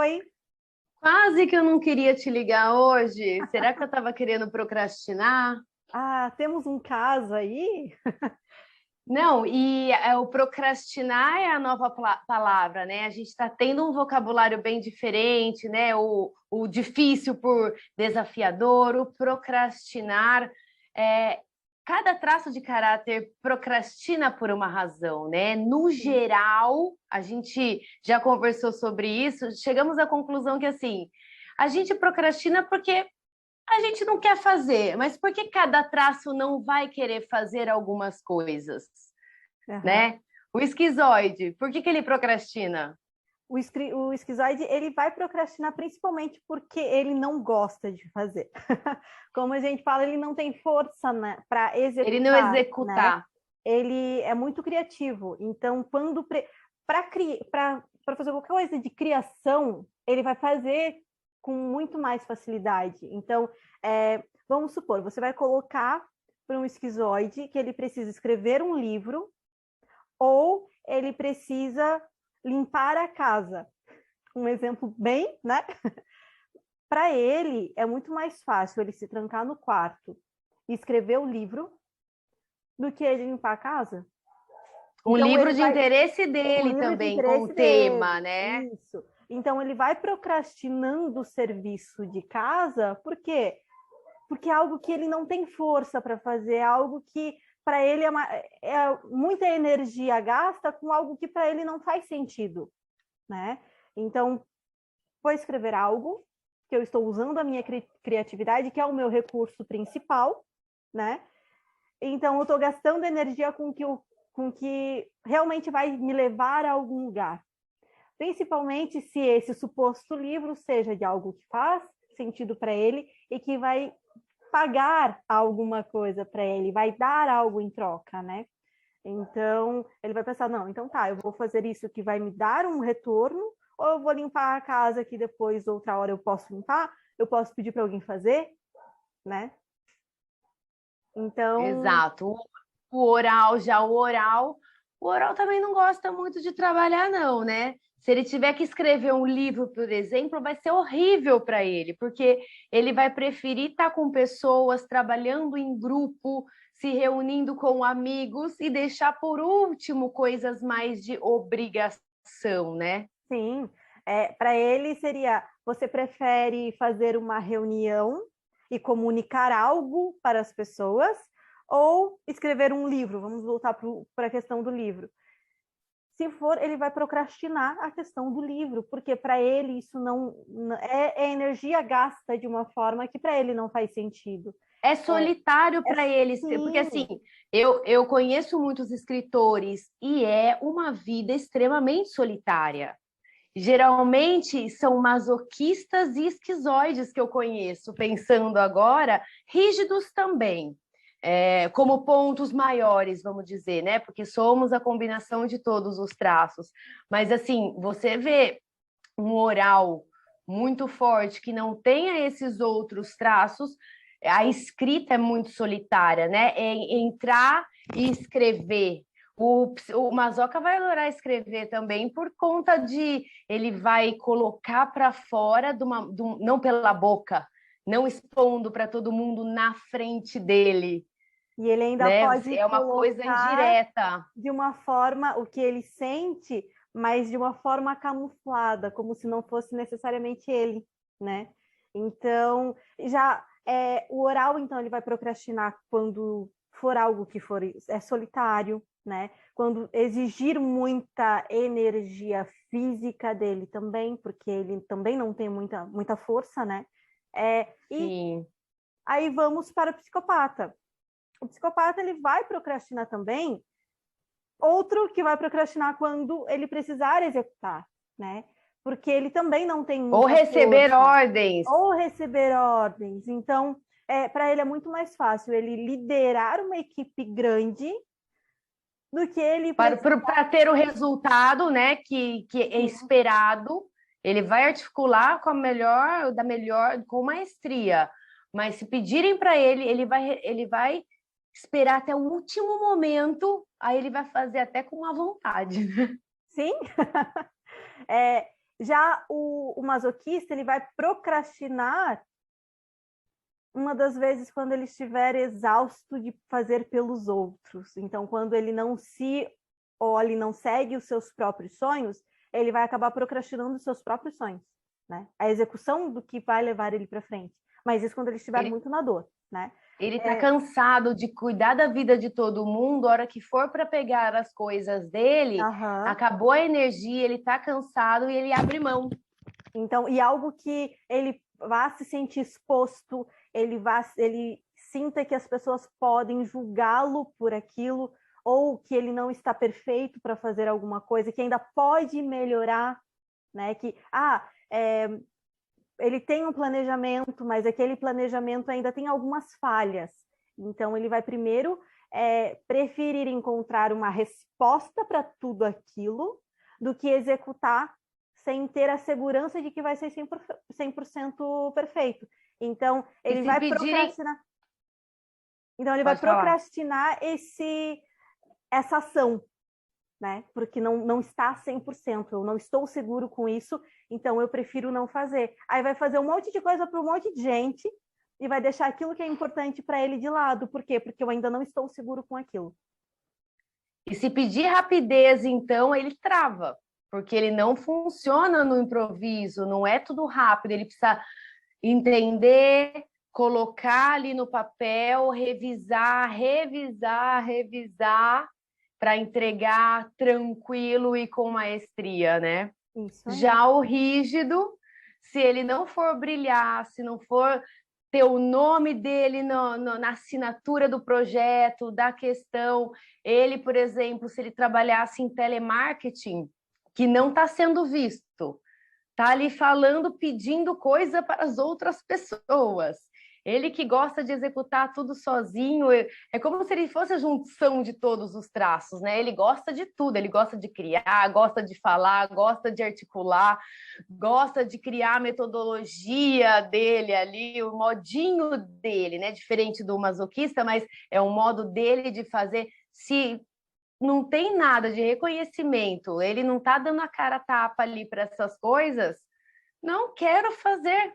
Oi. Quase que eu não queria te ligar hoje. Será que eu estava querendo procrastinar? Temos um caso aí? Não, o procrastinar é a nova palavra, né? A gente está tendo um vocabulário bem diferente, né? O difícil por desafiador, o procrastinar. É, cada traço de caráter procrastina por uma razão, né? No Sim. geral, a gente já conversou sobre isso, chegamos à conclusão que, assim, a gente procrastina porque a gente não quer fazer, mas por que cada traço não vai querer fazer algumas coisas, Aham. né? O esquizoide, por que ele procrastina? O esquizoide, ele vai procrastinar principalmente porque ele não gosta de fazer. Como a gente fala, ele não tem força, né, para Ele não executar, né? executar. Ele é muito criativo. Então, quando para fazer qualquer coisa de criação, ele vai fazer com muito mais facilidade. Então, vamos supor, você vai colocar para um esquizoide que ele precisa escrever um livro ou ele precisa limpar a casa. Um exemplo bem, né? Para ele, é muito mais fácil ele se trancar no quarto e escrever o livro do que ele limpar a casa. Um Então, livro ele de vai. interesse Um dele livro de também, com o interesse tema, dele. né? Isso. Então, ele vai procrastinando o serviço de casa, por quê? Porque é algo que ele não tem força para fazer, é algo que para ele é muita energia gasta com algo que para ele não faz sentido, né? Então, vou escrever algo que eu estou usando a minha criatividade, que é o meu recurso principal, né? Então, eu estou gastando energia com que realmente vai me levar a algum lugar. Principalmente se esse suposto livro seja de algo que faz sentido para ele e que vai pagar alguma coisa para ele, vai dar algo em troca, né? Então, ele vai pensar, não, então tá, eu vou fazer isso que vai me dar um retorno, ou eu vou limpar a casa que depois, outra hora, eu posso limpar, eu posso pedir para alguém fazer, né? Então, Exato. O oral, já o oral também não gosta muito de trabalhar, não, né? Se ele tiver que escrever um livro, por exemplo, vai ser horrível para ele, porque ele vai preferir estar com pessoas, trabalhando em grupo, se reunindo com amigos e deixar por último coisas mais de obrigação, né? sim, para ele seria, você prefere fazer uma reunião e comunicar algo para as pessoas, ou escrever um livro? Vamos voltar para a questão do livro. Se for, ele vai procrastinar a questão do livro, porque para ele isso não é energia gasta de uma forma que para ele não faz sentido. É solitário É para eles, porque sim, assim, eu conheço muitos escritores e é uma vida extremamente solitária. Geralmente são masoquistas e esquizoides que eu conheço, pensando agora, rígidos também, como pontos maiores, vamos dizer, né? Porque somos a combinação de todos os traços. Mas assim, você vê um oral muito forte que não tenha esses outros traços, a escrita é muito solitária, né? É entrar e escrever. O Mazoca vai adorar escrever também por conta de ele vai colocar para fora não pela boca, não expondo para todo mundo na frente dele, e ele ainda né? pode É uma coisa colocar indireta. de uma forma o que ele sente, mas de uma forma camuflada, como se não fosse necessariamente ele, né? Então, o oral, então, ele vai procrastinar quando for algo que for solitário, né? Quando exigir muita energia física dele também, porque ele também não tem muita força, né? E Sim. aí vamos para o psicopata. O psicopata ele vai procrastinar também. Outro que vai procrastinar quando ele precisar executar, né? Porque ele também não tem Ou muita receber força. ordens. Ou receber ordens. Então, para ele é muito mais fácil ele liderar uma equipe grande do que ele Para precisar. ter o resultado, né, que é Sim, esperado, ele vai articular com maestria. Mas se pedirem para ele, ele vai esperar até o último momento, aí ele vai fazer até com má vontade. sim. É, Já o masoquista, ele vai procrastinar uma das vezes quando ele estiver exausto de fazer pelos outros. Então, quando ele não se olha, não segue os seus próprios sonhos, ele vai acabar procrastinando os seus próprios sonhos, né? A execução do que vai levar ele para frente. Mas isso quando ele estiver muito na dor, né? Ele tá cansado de cuidar da vida de todo mundo, a hora que for para pegar as coisas dele, acabou a energia, ele tá cansado e ele abre mão. Então, e algo que ele vá se sentir exposto, ele sinta que as pessoas podem julgá-lo por aquilo, ou que ele não está perfeito para fazer alguma coisa, que ainda pode melhorar, né? Que, ele tem um planejamento, mas aquele planejamento ainda tem algumas falhas. Então, ele vai primeiro preferir encontrar uma resposta para tudo aquilo do que executar sem ter a segurança de que vai ser 100% perfeito. Então, ele vai procrastinar. Então, ele vai procrastinar essa ação, né? Porque não está 100%, eu não estou seguro com isso, então eu prefiro não fazer. Aí vai fazer um monte de coisa para um monte de gente e vai deixar aquilo que é importante para ele de lado. Por quê? Porque eu ainda não estou seguro com aquilo. E se pedir rapidez, então, ele trava, porque ele não funciona no improviso, não é tudo rápido, ele precisa entender, colocar ali no papel, revisar para entregar tranquilo e com maestria, né? Já o rígido, se ele não for brilhar, se não for ter o nome dele na assinatura do projeto, da questão, ele, por exemplo, se ele trabalhasse em telemarketing, que não está sendo visto, está ali falando, pedindo coisa para as outras pessoas. Ele que gosta de executar tudo sozinho, é como se ele fosse a junção de todos os traços, né? Ele gosta de tudo, ele gosta de criar, gosta de falar, gosta de articular, gosta de criar a metodologia dele ali, o modinho dele, né? Diferente do masoquista, mas é um modo dele de fazer. Se não tem nada de reconhecimento, ele não está dando a cara a tapa ali para essas coisas, não quero fazer.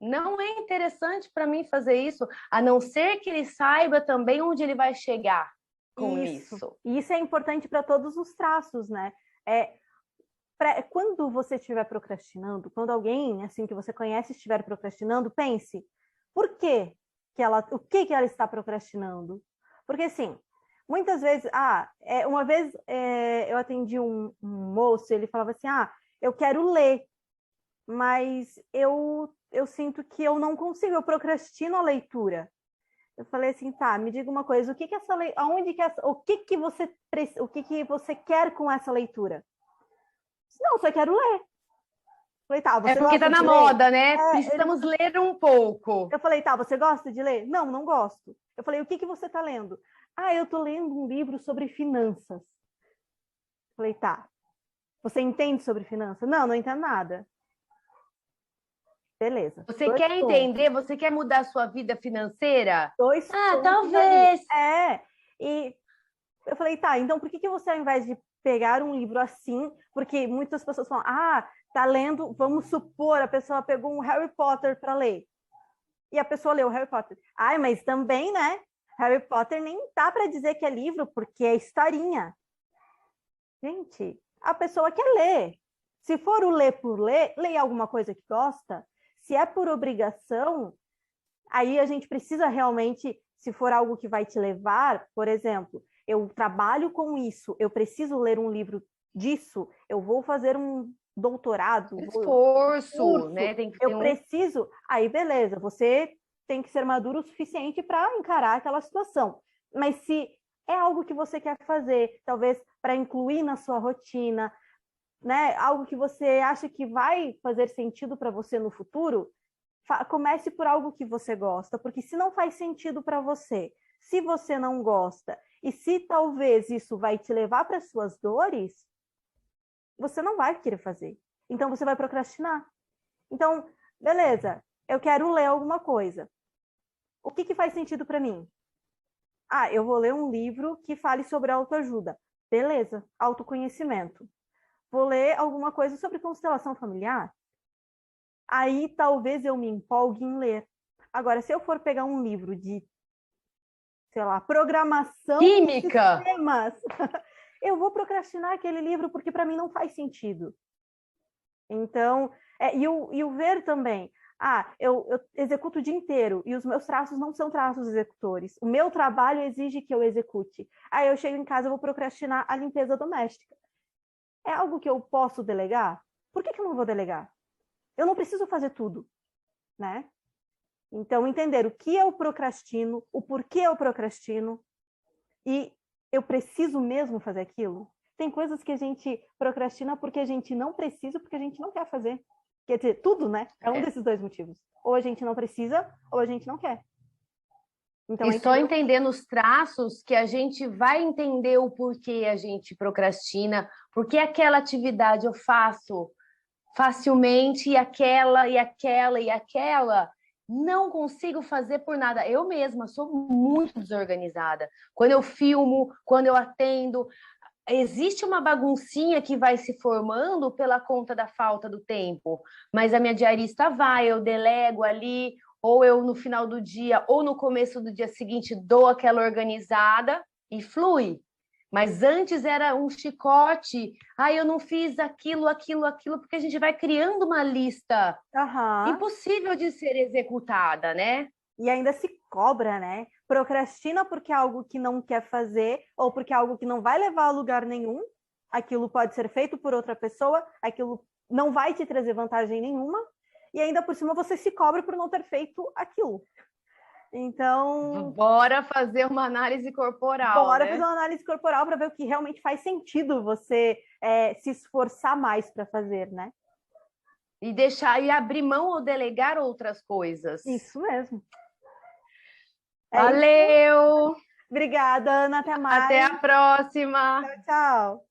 Não é interessante para mim fazer isso, a não ser que ele saiba também onde ele vai chegar com isso. E isso é importante para todos os traços, né? Quando você estiver procrastinando, quando alguém assim que você conhece estiver procrastinando, pense, por quê o que ela está procrastinando? Porque assim, muitas vezes, uma vez eu atendi um moço, ele falava assim, eu quero ler, mas eu sinto que eu não consigo, eu procrastino a leitura. Eu falei assim, tá, me diga uma coisa, o que você quer com essa leitura? Não, só quero ler. Eu falei, tá, você porque tá na moda, né? Precisamos ler um pouco. Eu falei, tá, você gosta de ler? Não gosto. Eu falei, o que você tá lendo? Eu tô lendo um livro sobre finanças. Eu falei, tá, você entende sobre finanças? Não entendo nada. Beleza. Você quer entender? Você quer mudar a sua vida financeira? Talvez. E eu falei, tá, então por que você, ao invés de pegar um livro assim, porque muitas pessoas falam, tá lendo, vamos supor, a pessoa pegou um Harry Potter para ler. E a pessoa leu Harry Potter. Mas também, né? Harry Potter nem dá para dizer que é livro, porque é historinha. Gente, a pessoa quer ler. Se for o ler por ler, leia alguma coisa que gosta. Se é por obrigação, aí a gente precisa realmente, se for algo que vai te levar, por exemplo, eu trabalho com isso, eu preciso ler um livro disso, eu vou fazer um doutorado. Esforço, né? Tem que ter preciso, aí beleza, você tem que ser maduro o suficiente para encarar aquela situação. Mas se é algo que você quer fazer, talvez para incluir na sua rotina, né? Algo que você acha que vai fazer sentido para você no futuro, comece por algo que você gosta, porque se não faz sentido para você, se você não gosta, e se talvez isso vai te levar para suas dores, você não vai querer fazer. Então você vai procrastinar. Então, beleza, eu quero ler alguma coisa. O que faz sentido para mim? Eu vou ler um livro que fale sobre autoajuda. Beleza, autoconhecimento. vou ler alguma coisa sobre constelação familiar. Aí talvez eu me empolgue em ler. Agora, se eu for pegar um livro de, sei lá, programação de Química! sistemas, eu vou procrastinar aquele livro porque para mim não faz sentido. Então, e o ver também. Eu executo o dia inteiro e os meus traços não são traços executores. O meu trabalho exige que eu execute. Aí eu chego em casa e vou procrastinar a limpeza doméstica. É algo que eu posso delegar? Por que eu não vou delegar? Eu não preciso fazer tudo, né? Então, entender o que eu procrastino, o porquê eu procrastino e eu preciso mesmo fazer aquilo. Tem coisas que a gente procrastina porque a gente não precisa, porque a gente não quer fazer. Quer dizer, tudo, né? É um desses dois motivos. Ou a gente não precisa, ou a gente não quer. Então, E só entendendo os traços que a gente vai entender o porquê a gente procrastina, porque aquela atividade eu faço facilmente e aquela não consigo fazer por nada. Eu mesma sou muito desorganizada. Quando eu filmo, quando eu atendo, existe uma baguncinha que vai se formando pela conta da falta do tempo, mas a minha diarista vai, eu delego ali, ou eu no final do dia, ou no começo do dia seguinte, dou aquela organizada e flui. Mas antes era um chicote, eu não fiz aquilo, porque a gente vai criando uma lista impossível de ser executada, né? E ainda se cobra, né? Procrastina porque é algo que não quer fazer ou porque é algo que não vai levar a lugar nenhum. Aquilo pode ser feito por outra pessoa, aquilo não vai te trazer vantagem nenhuma. E ainda por cima você se cobra por não ter feito aquilo. Então, bora fazer uma análise corporal. Bora né? fazer uma análise corporal para ver o que realmente faz sentido você se esforçar mais para fazer, né? E deixar e abrir mão ou delegar outras coisas. Isso mesmo. Valeu! Obrigada, Ana. Até mais. Até a próxima. Tchau, tchau.